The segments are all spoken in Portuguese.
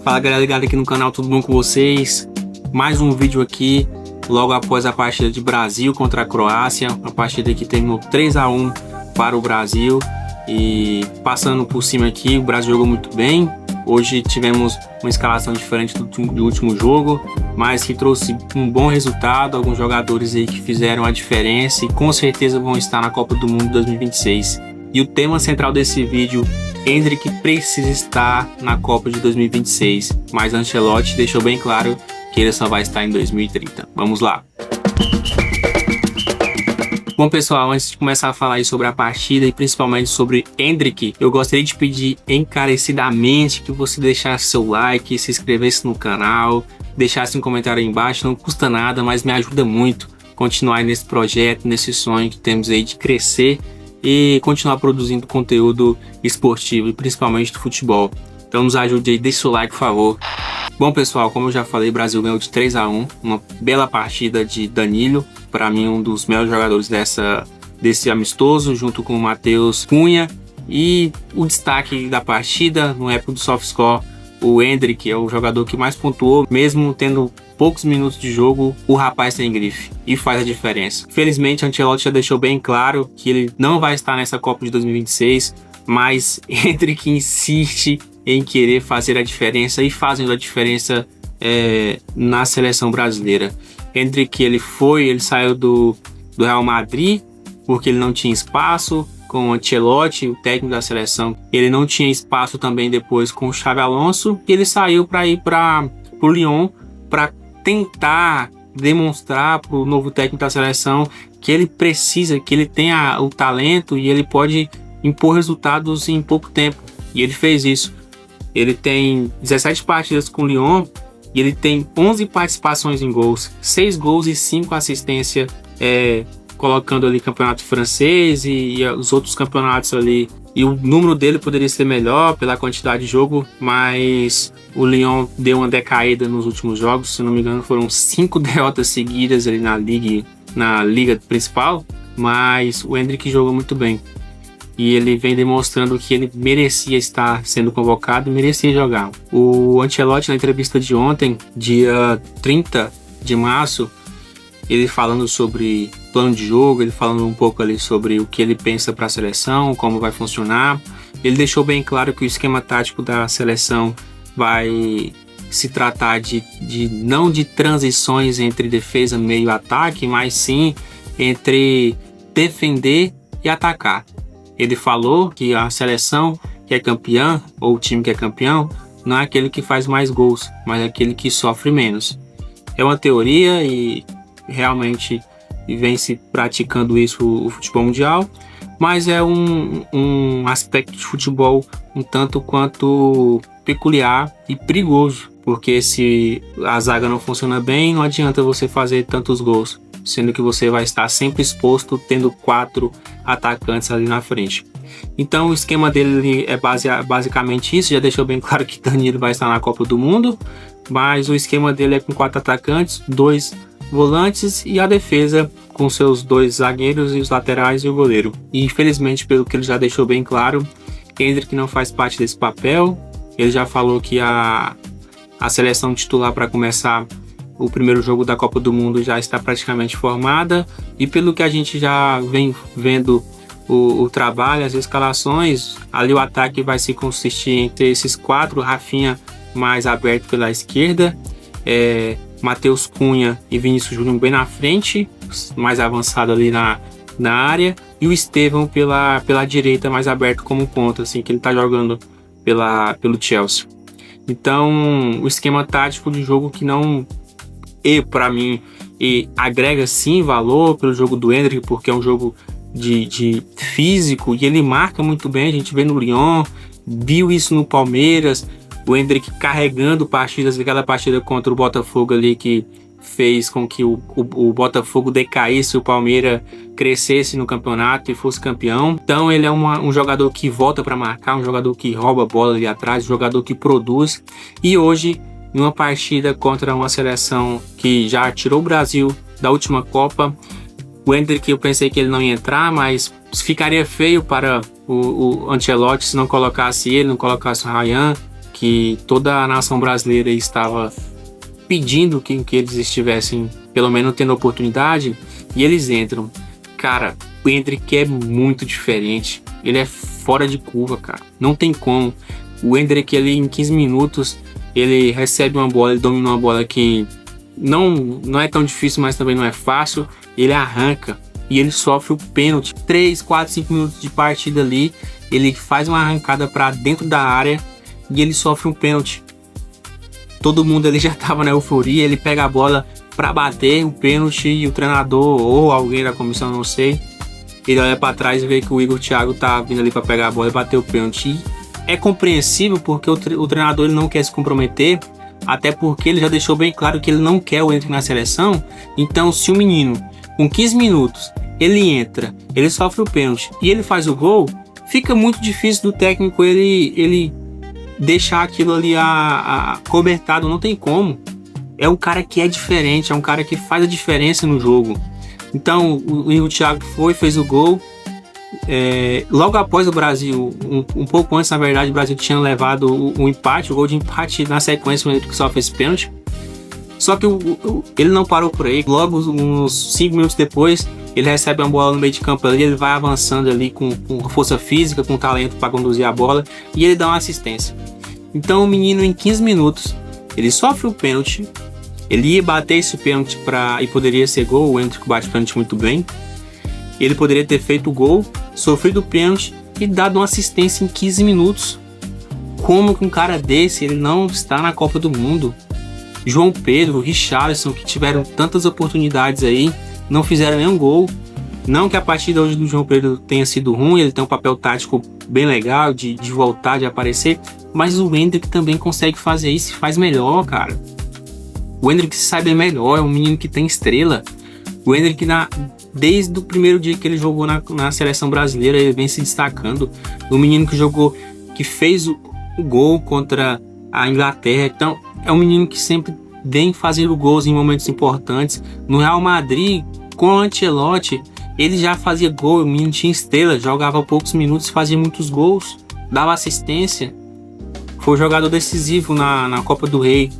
Fala galera ligada aqui no canal, tudo bom com vocês? Mais um vídeo aqui, logo após a partida de Brasil contra a Croácia. A partida que terminou 3-1 para o Brasil. E passando por cima aqui, o Brasil jogou muito bem. Hoje tivemos uma escalação diferente do último jogo, mas que trouxe um bom resultado. Alguns jogadores aí que fizeram a diferença e com certeza vão estar na Copa do Mundo 2026. E o tema central desse vídeo: Endrick precisa estar na Copa de 2026, mas Ancelotti deixou bem claro que ele só vai estar em 2030. Vamos lá! Bom pessoal, antes de começar a falar aí sobre a partida e principalmente sobre Endrick, eu gostaria de pedir encarecidamente que você deixasse seu like, se inscrevesse no canal, deixasse um comentário aí embaixo. Não custa nada, mas me ajuda muito continuar nesse projeto, nesse sonho que temos aí de crescer e continuar produzindo conteúdo esportivo e principalmente do futebol. Então nos ajude aí, deixe seu like, por favor. Bom pessoal, como eu já falei, o Brasil ganhou de 3-1, uma bela partida de Danilo, para mim um dos melhores jogadores desse amistoso, junto com o Matheus Cunha. E o destaque da partida, no época do SofaScore, o Endrick é o jogador que mais pontuou, mesmo tendo poucos minutos de jogo. O rapaz tem grife e faz a diferença. Felizmente, Ancelotti já deixou bem claro que ele não vai estar nessa Copa de 2026, mas Endrick insiste em querer fazer a diferença e fazendo a diferença na seleção brasileira. Endrick ele saiu do Real Madrid porque ele não tinha espaço com o Ancelotti, o técnico da seleção. Ele não tinha espaço também depois com o Xabi Alonso, e ele saiu para ir para o Lyon para tentar demonstrar para o novo técnico da seleção que ele precisa, que ele tem o talento e ele pode impor resultados em pouco tempo. E ele fez isso. Ele tem 17 partidas com o Lyon e ele tem 11 participações em gols, 6 gols e 5 assistências, colocando ali campeonato francês e os outros campeonatos ali. E o número dele poderia ser melhor pela quantidade de jogo, mas o Lyon deu uma decaída nos últimos jogos. Se não me engano, foram 5 derrotas seguidas ali na liga principal, mas o Endrick jogou muito bem. E ele vem demonstrando que ele merecia estar sendo convocado e merecia jogar. O Ancelotti, na entrevista de ontem, dia 30 de março, ele falando sobre plano de jogo, ele falando um pouco ali sobre o que ele pensa para a seleção, como vai funcionar. Ele deixou bem claro que o esquema tático da seleção vai se tratar não de transições entre defesa, meio e ataque, mas sim entre defender e atacar. Ele falou que a seleção que é campeã, ou o time que é campeão, não é aquele que faz mais gols, mas é aquele que sofre menos. É uma teoria e realmente vem se praticando isso o futebol mundial, mas é um aspecto de futebol um tanto quanto peculiar e perigoso, porque se a zaga não funciona bem, não adianta você fazer tantos gols, sendo que você vai estar sempre exposto tendo 4 atacantes ali na frente. Então o esquema dele é basicamente isso. Já deixou bem claro que Danilo vai estar na Copa do Mundo, mas o esquema dele é com 4 atacantes, 2 volantes e a defesa com seus 2 zagueiros e os laterais e o goleiro. E infelizmente, pelo que ele já deixou bem claro, Endrick não faz parte desse papel. Ele já falou que a seleção titular para começar o primeiro jogo da Copa do Mundo já está praticamente formada, e pelo que a gente já vem vendo o trabalho, as escalações, ali o ataque vai se consistir entre esses 4, Rafinha mais aberto pela esquerda, Matheus Cunha e Vinícius Júnior bem na frente, mais avançado ali na área, e o Estevão pela direita, mais aberto como ponta, assim, que ele está jogando pelo Chelsea. Então o esquema tático de jogo que não... para mim, agrega sim valor pelo jogo do Endrick, porque é um jogo de físico e ele marca muito bem. A gente vê no Lyon, viu isso no Palmeiras, o Endrick carregando partidas, aquela partida contra o Botafogo ali que fez com que o Botafogo decaísse, o Palmeiras crescesse no campeonato e fosse campeão. Então ele é um jogador que volta para marcar, um jogador que rouba a bola ali atrás, um jogador que produz. E hoje, numa partida contra uma seleção que já tirou o Brasil da última Copa, o Endrick, eu pensei que ele não ia entrar, mas ficaria feio para o Ancelotti se não colocasse ele, não colocasse o Ryan, que toda a nação brasileira estava pedindo que eles estivessem pelo menos tendo oportunidade, e eles entram. Cara, o Endrick é muito diferente, ele é fora de curva, cara, não tem como. O Endrick, ele em 15 minutos, ele recebe uma bola, ele domina uma bola que não é tão difícil, mas também não é fácil, ele arranca e ele sofre o pênalti. 3, 4, 5 minutos de partida ali, ele faz uma arrancada para dentro da área e ele sofre um pênalti. Todo mundo ali já tava na euforia, ele pega a bola para bater o pênalti e o treinador ou alguém da comissão, não sei, ele olha para trás e vê que o Igor Thiago tá vindo ali para pegar a bola e bater o pênalti. E é compreensível porque o treinador ele não quer se comprometer, até porque ele já deixou bem claro que ele não quer o Endrick na seleção. Então, se o menino com 15 minutos ele entra, ele sofre o pênalti e ele faz o gol, fica muito difícil do técnico ele deixar aquilo ali cobertado, não tem como. É um cara que é diferente, é um cara que faz a diferença no jogo. Então o Igor Thiago fez o gol. Logo após o Brasil, um pouco antes na verdade, o Brasil tinha levado o empate, o gol de empate, na sequência o Endrick só fez pênalti. Só que ele não parou por aí. Logo uns 5 minutos depois, ele recebe uma bola no meio de campo ali, ele vai avançando ali com força física, com talento para conduzir a bola, e ele dá uma assistência. Então o menino em 15 minutos, ele sofre o pênalti, ele ia bater esse pênalti e poderia ser gol, o Endrick bate o pênalti muito bem. Ele poderia ter feito o gol, sofrido o pênalti e dado uma assistência em 15 minutos. Como que um cara desse ele não está na Copa do Mundo? João Pedro, Richarlison, que tiveram tantas oportunidades aí, não fizeram nenhum gol. Não que a partida hoje do João Pedro tenha sido ruim, ele tem um papel tático bem legal de voltar, de aparecer, mas o Endrick também consegue fazer isso e faz melhor, cara. O Endrick sai bem melhor, é um menino que tem estrela. O Endrick, desde o primeiro dia que ele jogou na seleção brasileira, ele vem se destacando. O menino que fez o gol contra a Inglaterra. Então, é um menino que sempre vem fazendo gols em momentos importantes. No Real Madrid, com o Ancelotti, ele já fazia gol. O menino tinha estrela, jogava poucos minutos e fazia muitos gols, dava assistência. Foi jogador decisivo na Copa do Rei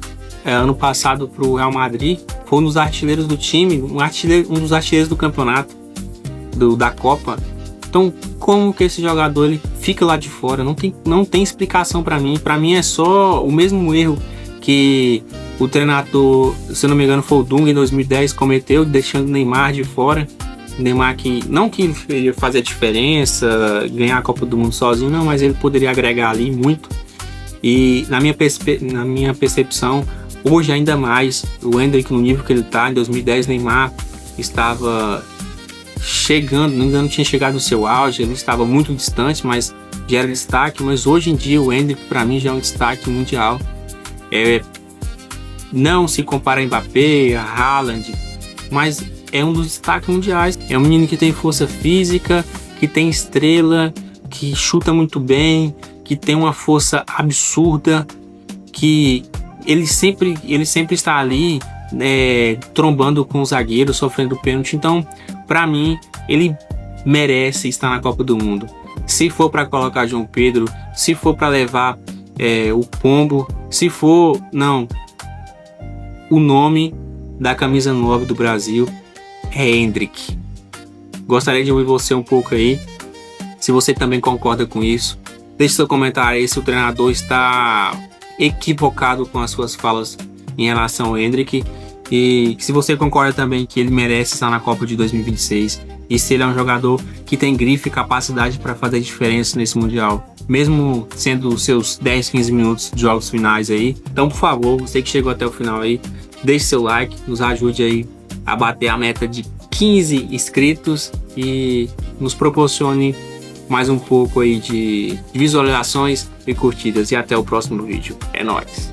ano passado para o Real Madrid. Foi um dos artilheiros do time, um dos artilheiros do campeonato, da Copa. Então, como que esse jogador ele fica lá de fora? Não tem explicação para mim. Para mim é só o mesmo erro que o treinador, se eu não me engano, foi o Dunga em 2010 cometeu, deixando o Neymar de fora. Neymar que não que ele ia fazer a diferença, ganhar a Copa do Mundo sozinho, não, mas ele poderia agregar ali muito. E na minha percepção, hoje ainda mais, o Endrick no nível que ele está, em 2010 Neymar estava chegando, não tinha chegado no seu auge, ele estava muito distante, mas já era destaque. Mas hoje em dia o Endrick para mim já é um destaque mundial. Não se compara a Mbappé, a Haaland, mas é um dos destaques mundiais. É um menino que tem força física, que tem estrela, que chuta muito bem, que tem uma força absurda, que ele sempre está ali trombando com o zagueiro, sofrendo pênalti. Então, para mim, ele merece estar na Copa do Mundo. Se for para colocar João Pedro, se for para levar o Pombo, se for, não, o nome da camisa 9 do Brasil é Endrick. Gostaria de ouvir você um pouco aí, se você também concorda com isso. Deixe seu comentário aí se o treinador está equivocado com as suas falas em relação ao Endrick, e se você concorda também que ele merece estar na Copa de 2026 e se ele é um jogador que tem grife e capacidade para fazer diferença nesse Mundial, mesmo sendo os seus 10, 15 minutos de jogos finais aí. Então, por favor, você que chegou até o final aí, deixe seu like, nos ajude aí a bater a meta de 15 inscritos e nos proporcione mais um pouco aí de visualizações e curtidas. E até o próximo vídeo. É nóis!